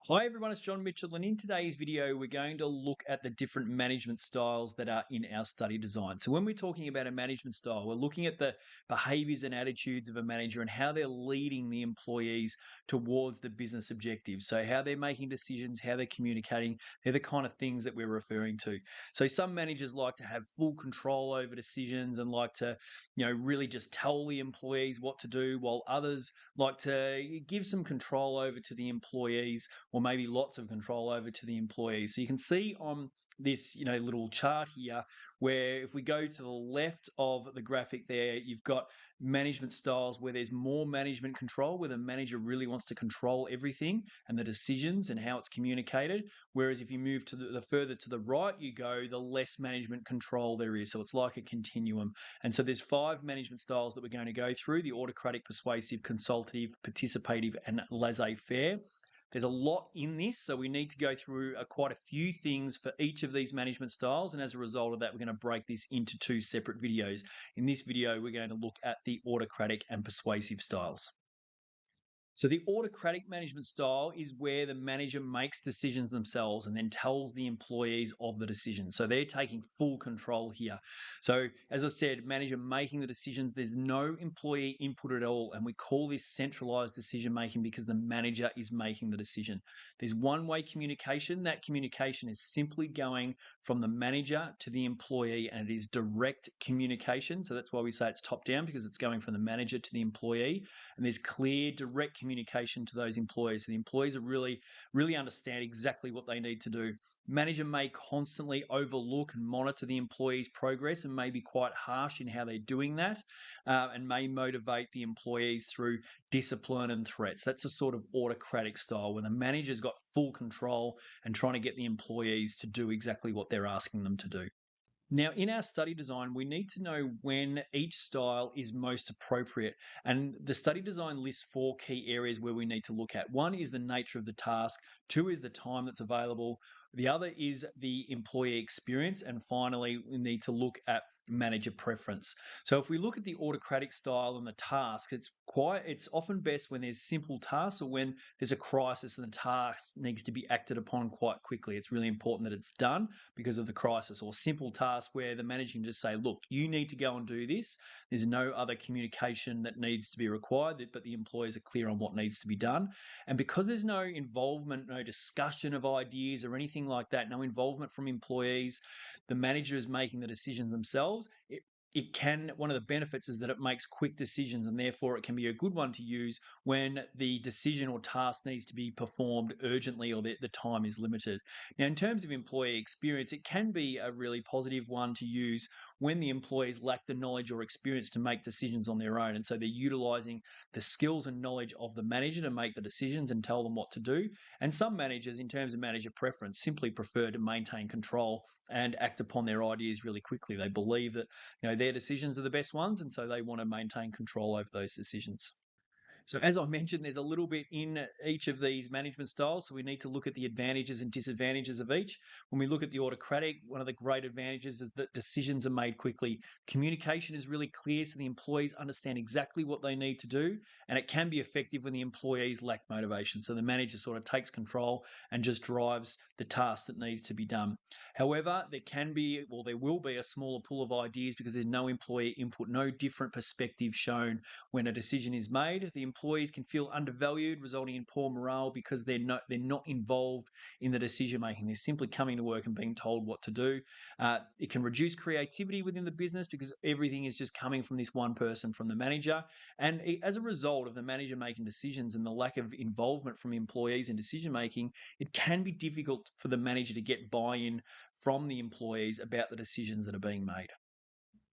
Hi everyone, it's John Mitchell, and in today's video, we're going to look at the different management styles that are in our study design. So, when we're talking about a management style, we're looking at the behaviors and attitudes of a manager and how they're leading the employees towards the business objectives. So, how they're making decisions, how they're communicating, they're the kind of things that we're referring to. So, some managers like to have full control over decisions and like to, really just tell the employees what to do, while others like to give some control over to the employees or maybe lots of control over to the employees. So you can see on this, little chart here, where if we go to the left of the graphic there, you've got management styles where there's more management control, where the manager really wants to control everything and the decisions and how it's communicated. Whereas if you move to the further to the right you go, the less management control there is. So it's like a continuum. And so there's 5 management styles that we're going to go through: the autocratic, persuasive, consultative, participative, and laissez-faire. There's a lot in this, so we need to go through quite a few things for each of these management styles. And as a result of that, we're going to break this into 2 separate videos. In this video, we're going to look at the autocratic and persuasive styles. So the autocratic management style is where the manager makes decisions themselves and then tells the employees of the decision. So they're taking full control here. So as I said, manager making the decisions, there's no employee input at all. And we call this centralized decision making because the manager is making the decision. There's one-way communication. That communication is simply going from the manager to the employee, and it is direct communication. So that's why we say it's top down, because it's going from the manager to the employee, and there's clear direct communication to those employees. So the employees are really understand exactly what they need to do. Manager may constantly overlook and monitor the employees' progress and may be quite harsh in how they're doing that, and may motivate the employees through discipline and threats. That's a sort of autocratic style where the manager's got full control and trying to get the employees to do exactly what they're asking them to do. Now, in our study design, we need to know when each style is most appropriate. And the study design lists 4 key areas where we need to look at. One is the nature of the task, 2 is the time that's available, the other is the employee experience, and finally, we need to look at manager preference. So if we look at the autocratic style and the task, it's often best when there's simple tasks or when there's a crisis and the task needs to be acted upon quite quickly. It's really important that it's done because of the crisis, or simple tasks where the manager can just say, look, you need to go and do this. There's no other communication that needs to be required, but the employees are clear on what needs to be done. And because there's no involvement, no discussion of ideas or anything like that, no involvement from employees, the manager is making the decisions themselves. It can, one of the benefits is that it makes quick decisions, and therefore it can be a good one to use when the decision or task needs to be performed urgently or the time is limited. Now, in terms of employee experience, it can be a really positive one to use when the employees lack the knowledge or experience to make decisions on their own. And so they're utilizing the skills and knowledge of the manager to make the decisions and tell them what to do. And some managers, in terms of manager preference, simply prefer to maintain control and act upon their ideas really quickly. They believe that their decisions are the best ones, and so they want to maintain control over those decisions. So, as I mentioned, there's a little bit in each of these management styles. So, we need to look at the advantages and disadvantages of each. When we look at the autocratic, one of the great advantages is that decisions are made quickly. Communication is really clear, so the employees understand exactly what they need to do. And it can be effective when the employees lack motivation. So, the manager sort of takes control and just drives the task that needs to be done. However, there will be a smaller pool of ideas because there's no employee input, no different perspective shown when a decision is made. The employees can feel undervalued, resulting in poor morale because they're not involved in the decision making. They're simply coming to work and being told what to do. It can reduce creativity within the business because everything is just coming from this one person, from the manager. And as a result of the manager making decisions and the lack of involvement from employees in decision making, it can be difficult for the manager to get buy-in from the employees about the decisions that are being made.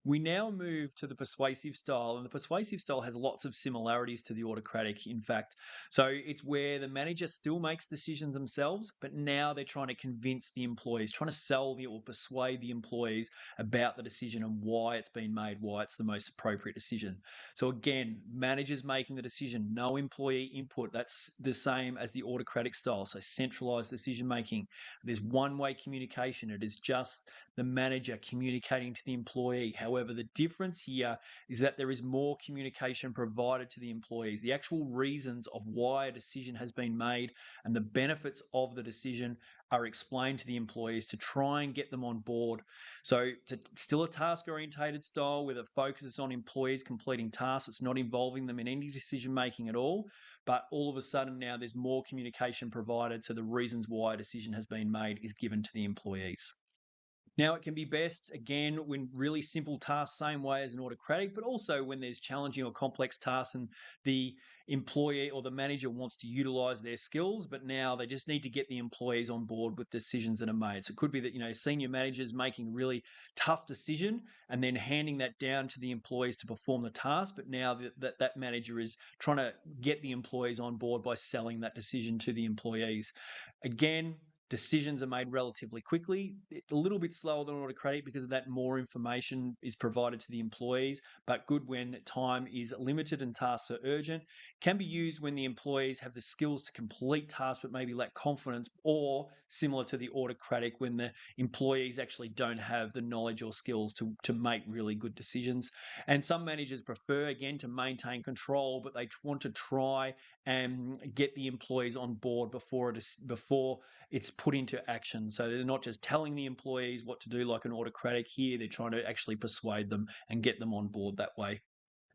We now move to the persuasive style, and the persuasive style has lots of similarities to the autocratic, in fact. So it's where the manager still makes decisions themselves, but now they're trying to convince the employees, trying to or persuade the employees about the decision and why it's been made, why it's the most appropriate decision. So again, managers making the decision, no employee input. That's the same as the autocratic style. So centralized decision making. There's one-way communication. It is just the manager communicating to the employee. However, However, the difference here is that there is more communication provided to the employees. The actual reasons of why a decision has been made and the benefits of the decision are explained to the employees to try and get them on board. So it's still a task orientated style where the focus is on employees completing tasks. It's not involving them in any decision making at all. But all of a sudden now there's more communication provided. So the reasons why a decision has been made is given to the employees. Now, it can be best, again, when really simple tasks, same way as an autocratic, but also when there's challenging or complex tasks and the employee or the manager wants to utilize their skills, but now they just need to get the employees on board with decisions that are made. So it could be that, senior managers making really tough decision and then handing that down to the employees to perform the task. But now that manager is trying to get the employees on board by selling that decision to the employees. Again, decisions are made relatively quickly. It's a little bit slower than autocratic because of that more information is provided to the employees, but good when time is limited and tasks are urgent. Can be used when the employees have the skills to complete tasks but maybe lack confidence, or similar to the autocratic when the employees actually don't have the knowledge or skills to make really good decisions. And some managers prefer, again, to maintain control, but they want to try and get the employees on board before it's put into action. So they're not just telling the employees what to do like an autocratic here, they're trying to actually persuade them and get them on board that way.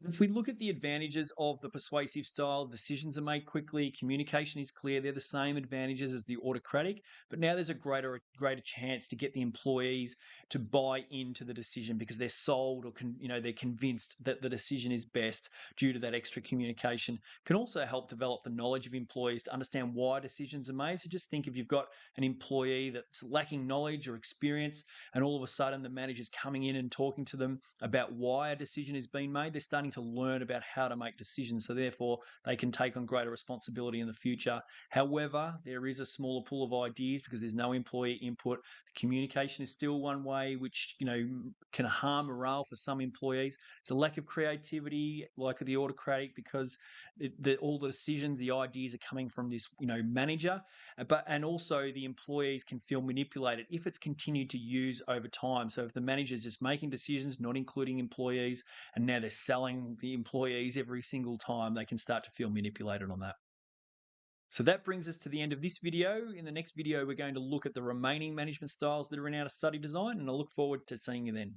If we look at the advantages of the persuasive style, decisions are made quickly, communication is clear. They're the same advantages as the autocratic, but now there's a greater chance to get the employees to buy into the decision because they're sold or they're convinced that the decision is best due to that extra communication. Can also help develop the knowledge of employees to understand why decisions are made. So just think if you've got an employee that's lacking knowledge or experience, and all of a sudden the manager's coming in and talking to them about why a decision is being made, they're starting to learn about how to make decisions. So therefore, they can take on greater responsibility in the future. However, there is a smaller pool of ideas because there's no employee input. The communication is still one way, which can harm morale for some employees. It's a lack of creativity, like the autocratic, because all the decisions, the ideas are coming from this manager, and also the employees can feel manipulated if it's continued to use over time. So if the manager is just making decisions, not including employees, and now they're selling the employees every single time, they can start to feel manipulated on that. So that brings us to the end of this video. In the next video, we're going to look at the remaining management styles that are in our study design, and I look forward to seeing you then.